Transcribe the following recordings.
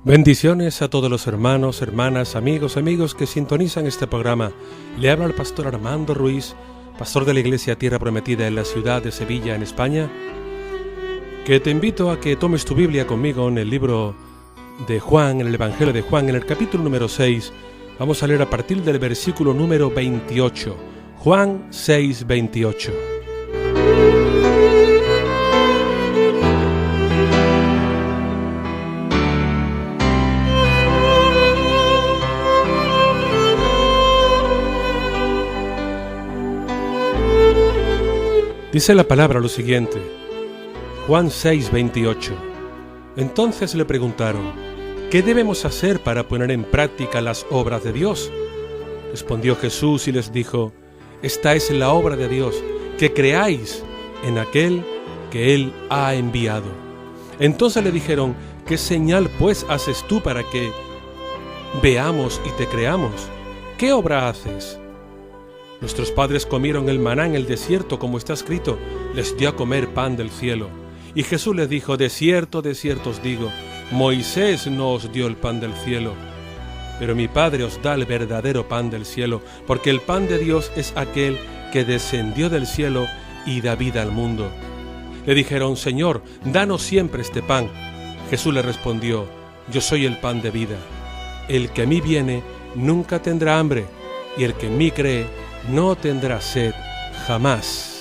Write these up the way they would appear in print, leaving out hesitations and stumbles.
Bendiciones a todos los hermanos, hermanas, amigos que sintonizan este programa. Le habla el pastor Armando Ruiz, pastor de la Iglesia Tierra Prometida en la ciudad de Sevilla, en España, que te invito a que tomes tu Biblia conmigo en el libro de Juan, en el Evangelio de Juan, en el capítulo número 6. Vamos a leer a partir del versículo número 28. Juan 6, 28. Dice la palabra lo siguiente, Juan 6, 28. Entonces le preguntaron, ¿qué debemos hacer para poner en práctica las obras de Dios? Respondió Jesús y les dijo, esta es la obra de Dios, que creáis en aquel que Él ha enviado. Entonces le dijeron, ¿qué señal pues haces tú para que veamos y te creamos? ¿Qué obra haces? Nuestros padres comieron el maná en el desierto, como está escrito, les dio a comer pan del cielo. Y Jesús les dijo, de cierto os digo, Moisés no os dio el pan del cielo, pero mi Padre os da el verdadero pan del cielo, porque el pan de Dios es aquel que descendió del cielo y da vida al mundo. Le dijeron, Señor, danos siempre este pan. Jesús le respondió, yo soy el pan de vida. El que a mí viene nunca tendrá hambre, y el que en mí cree no tendrá sed jamás.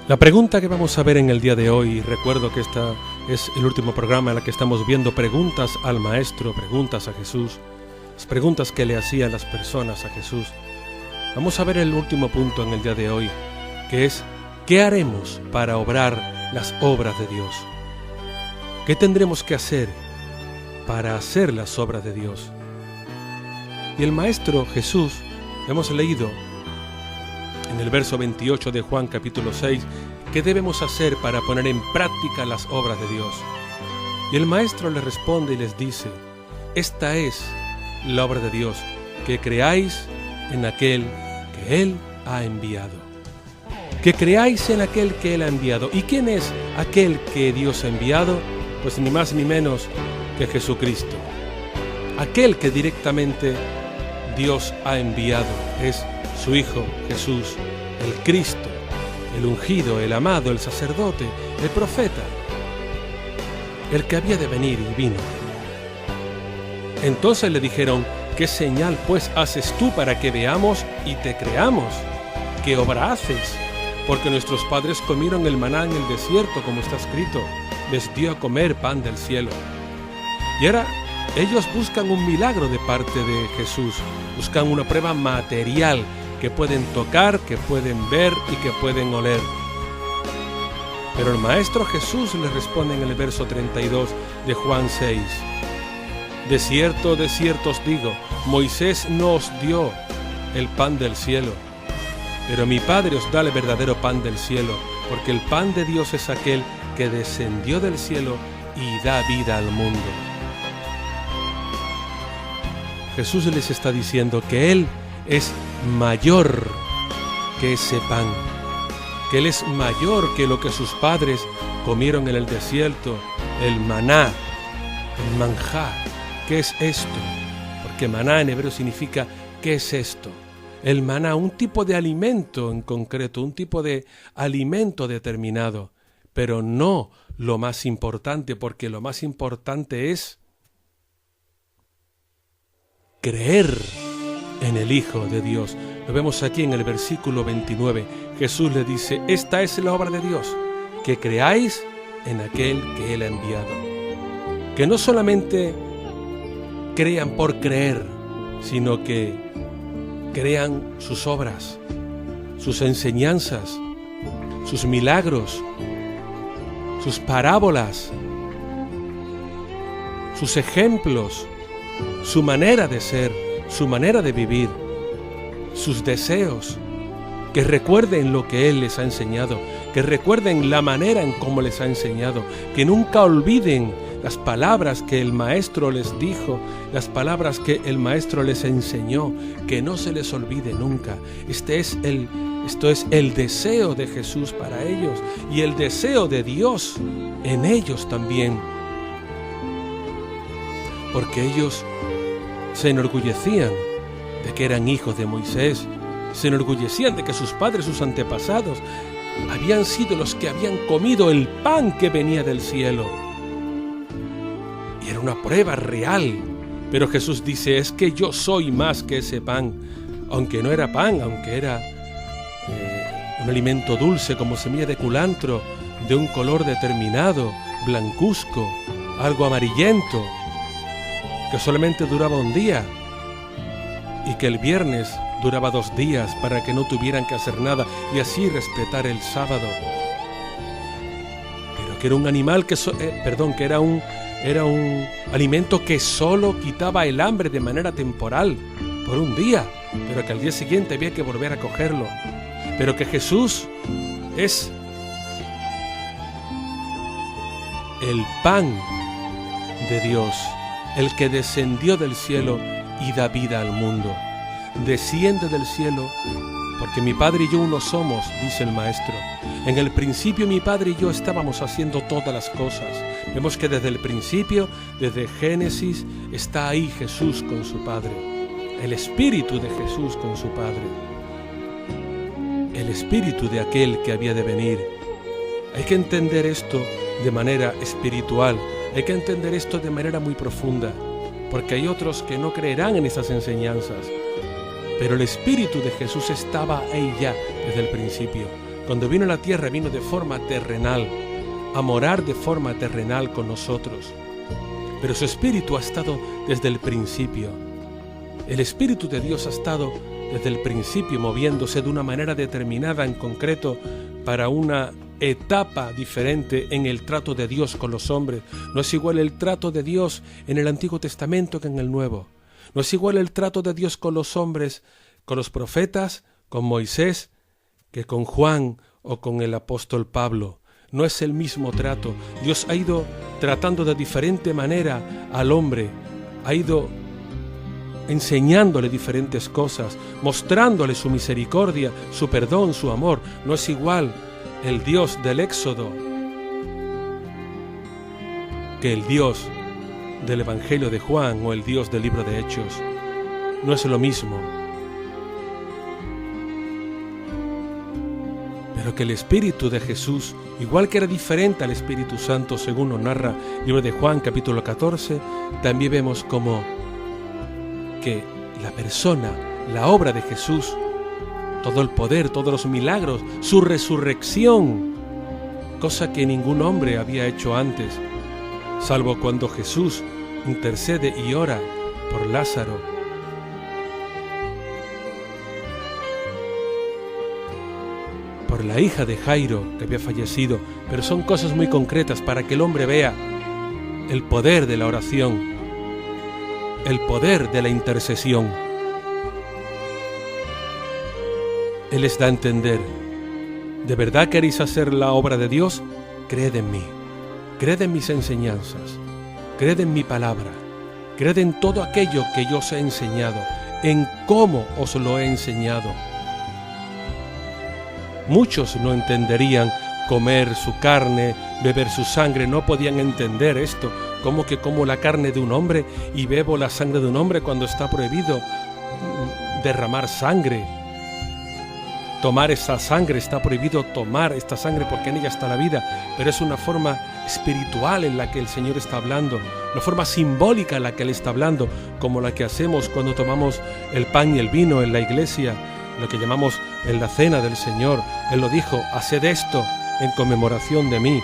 La pregunta que vamos a ver en el día de hoy, recuerdo que esta es el último programa en el que estamos viendo preguntas al Maestro, preguntas a Jesús, las preguntas que le hacían las personas a Jesús. Vamos a ver el último punto en el día de hoy, que es, ¿qué haremos para obrar las obras de Dios? ¿Qué tendremos que hacer para hacer las obras de Dios? Y el Maestro Jesús, hemos leído en el verso 28 de Juan capítulo 6, ¿qué debemos hacer para poner en práctica las obras de Dios? Y el Maestro les responde y les dice, esta es la obra de Dios, que creáis en aquel que Él ha enviado. Que creáis en aquel que Él ha enviado. ¿Y quién es aquel que Dios ha enviado? Pues ni más ni menos que Jesucristo. Aquel que directamente Dios ha enviado es su Hijo Jesús, el Cristo, el ungido, el amado, el sacerdote, el profeta, el que había de venir y vino. Entonces le dijeron, ¿qué señal pues haces tú para que veamos y te creamos? ¿Qué obra haces? Porque nuestros padres comieron el maná en el desierto, como está escrito, les dio a comer pan del cielo. Y ahora ellos buscan un milagro de parte de Jesús, buscan una prueba material que pueden tocar, que pueden ver y que pueden oler. Pero el Maestro Jesús les responde en el verso 32 de Juan 6, de cierto os digo, Moisés no os dio el pan del cielo, pero mi Padre os da el verdadero pan del cielo, porque el pan de Dios es aquel que descendió del cielo y da vida al mundo. Jesús les está diciendo que Él es mayor que ese pan, que Él es mayor que lo que sus padres comieron en el desierto, el maná, el manjar. ¿Qué es esto? Porque maná en hebreo significa ¿qué es esto? El maná, un tipo de alimento en concreto, un tipo de alimento determinado, pero no lo más importante, porque lo más importante es creer en el Hijo de Dios. Lo vemos aquí en el versículo 29. Jesús le dice, esta es la obra de Dios, que creáis en aquel que Él ha enviado. Que no solamente crean por creer, sino que crean sus obras, sus enseñanzas, sus milagros, sus parábolas, sus ejemplos, su manera de ser, su manera de vivir, sus deseos, que recuerden lo que Él les ha enseñado, que recuerden la manera en cómo les ha enseñado, que nunca olviden las palabras que el Maestro les dijo, las palabras que el Maestro les enseñó, que no se les olvide nunca. Esto es el deseo de Jesús para ellos y el deseo de Dios en ellos también. Porque ellos se enorgullecían de que eran hijos de Moisés, se enorgullecían de que sus padres, sus antepasados, habían sido los que habían comido el pan que venía del cielo. Y era una prueba real. Pero Jesús dice, es que yo soy más que ese pan. Aunque no era pan, aunque era un alimento dulce como semilla de culantro, de un color determinado, blancuzco, algo amarillento, que solamente duraba un día y que el viernes duraba 2 días para que no tuvieran que hacer nada y así respetar el sábado. Pero que era un animal que era un alimento que solo quitaba el hambre de manera temporal, por un día, pero que al día siguiente había que volver a cogerlo. Pero que Jesús es el pan de Dios, el que descendió del cielo y da vida al mundo. Desciende del cielo, porque mi Padre y yo uno somos, dice el Maestro. En el principio mi Padre y yo estábamos haciendo todas las cosas. Vemos que desde el principio, desde Génesis, está ahí Jesús con su Padre. El Espíritu de Jesús con su Padre. El Espíritu de aquel que había de venir. Hay que entender esto de manera espiritual. Hay que entender esto de manera muy profunda, porque hay otros que no creerán en esas enseñanzas. Pero el Espíritu de Jesús estaba ahí ya desde el principio. Cuando vino a la tierra, vino de forma terrenal, a morar de forma terrenal con nosotros. Pero su Espíritu ha estado desde el principio. El Espíritu de Dios ha estado desde el principio moviéndose de una manera determinada en concreto para una etapa diferente en el trato de Dios con los hombres. No es igual el trato de Dios en el Antiguo Testamento que en el Nuevo. No es igual el trato de Dios con los hombres, con los profetas, con Moisés, que con Juan o con el apóstol Pablo. No es el mismo trato. Dios ha ido tratando de diferente manera al hombre, ha ido enseñándole diferentes cosas, mostrándole su misericordia, su perdón, su amor. No es igual el Dios del Éxodo que el Dios del Evangelio de Juan o el Dios del libro de Hechos. No es lo mismo. Pero que el Espíritu de Jesús, igual que era diferente al Espíritu Santo, según nos narra el libro de Juan, capítulo 14, también vemos como que la persona, la obra de Jesús, todo el poder, todos los milagros, su resurrección, cosa que ningún hombre había hecho antes, salvo cuando Jesús intercede y ora por Lázaro. Por la hija de Jairo que había fallecido, pero son cosas muy concretas para que el hombre vea el poder de la oración, el poder de la intercesión. Él les da a entender, ¿de verdad queréis hacer la obra de Dios? Creed en mí, creed en mis enseñanzas, creed en mi palabra, creed en todo aquello que yo os he enseñado, en cómo os lo he enseñado. Muchos no entenderían comer su carne, beber su sangre, no podían entender esto. ¿Cómo que como la carne de un hombre y bebo la sangre de un hombre cuando está prohibido derramar sangre? Tomar esa sangre, está prohibido tomar esta sangre porque en ella está la vida, pero es una forma espiritual en la que el Señor está hablando, una forma simbólica en la que Él está hablando, como la que hacemos cuando tomamos el pan y el vino en la iglesia, lo que llamamos en la cena del Señor. Él lo dijo, haced esto en conmemoración de mí,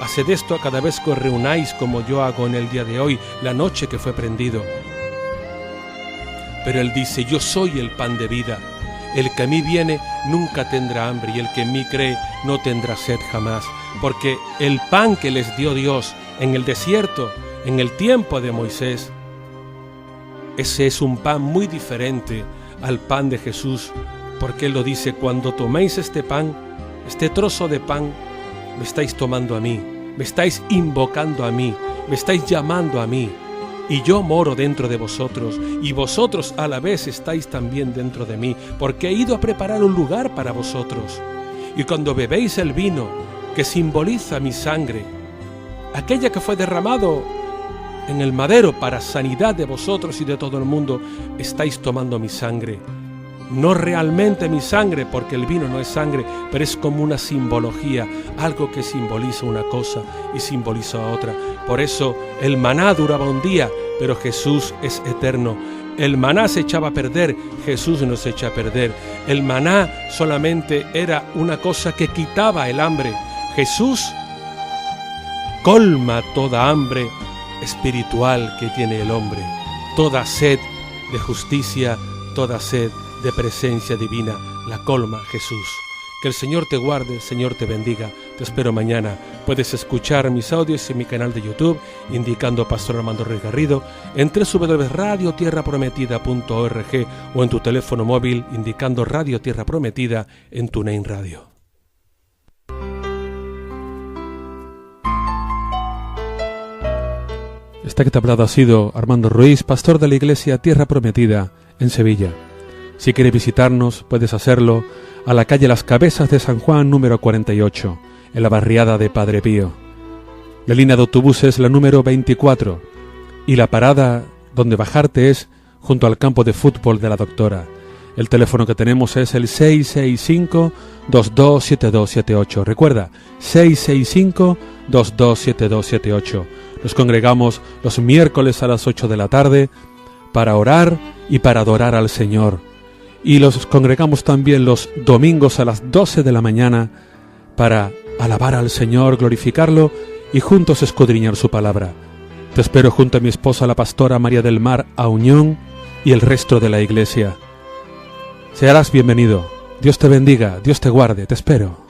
haced esto cada vez que os reunáis como yo hago en el día de hoy, la noche que fue prendido. Pero Él dice, yo soy el pan de vida. El que a mí viene nunca tendrá hambre y el que en mí cree no tendrá sed jamás. Porque el pan que les dio Dios en el desierto, en el tiempo de Moisés, ese es un pan muy diferente al pan de Jesús. Porque Él lo dice, cuando toméis este pan, este trozo de pan, me estáis tomando a mí, me estáis invocando a mí. me estáis llamando a mí, y yo moro dentro de vosotros, y vosotros a la vez estáis también dentro de mí, porque he ido a preparar un lugar para vosotros. Y cuando bebéis el vino, que simboliza mi sangre, aquella que fue derramado en el madero para sanidad de vosotros y de todo el mundo, estáis tomando mi sangre. No realmente mi sangre, porque el vino no es sangre, pero es como una simbología, algo que simboliza una cosa y simboliza otra. Por eso el maná duraba un día, pero Jesús es eterno. El maná se echaba a perder, Jesús no se echa a perder. El maná solamente era una cosa que quitaba el hambre. Jesús colma toda hambre espiritual que tiene el hombre, toda sed de justicia, toda sed de presencia divina, la colma Jesús. Que el Señor te guarde, el Señor te bendiga. Te espero mañana. Puedes escuchar mis audios en mi canal de YouTube, indicando Pastor Armando Ruiz Garrido, en www.radiotierraprometida.org o en tu teléfono móvil, indicando Radio Tierra Prometida en TuneIn Radio. Esta que te ha hablado ha sido Armando Ruiz, pastor de la iglesia Tierra Prometida en Sevilla. Si quieres visitarnos, puedes hacerlo a la calle Las Cabezas de San Juan, número 48, en la barriada de Padre Pío. La línea de autobuses es la número 24 y la parada donde bajarte es junto al campo de fútbol de la Doctora. El teléfono que tenemos es el 665-227278. Recuerda, 665-227278. Nos congregamos los miércoles a las 8 de la tarde para orar y para adorar al Señor. Y los congregamos también los domingos a las 12 de la mañana para alabar al Señor, glorificarlo y juntos escudriñar su palabra. Te espero junto a mi esposa, la pastora María del Mar Auñón, y el resto de la iglesia. Serás bienvenido. Dios te bendiga, Dios te guarde, te espero.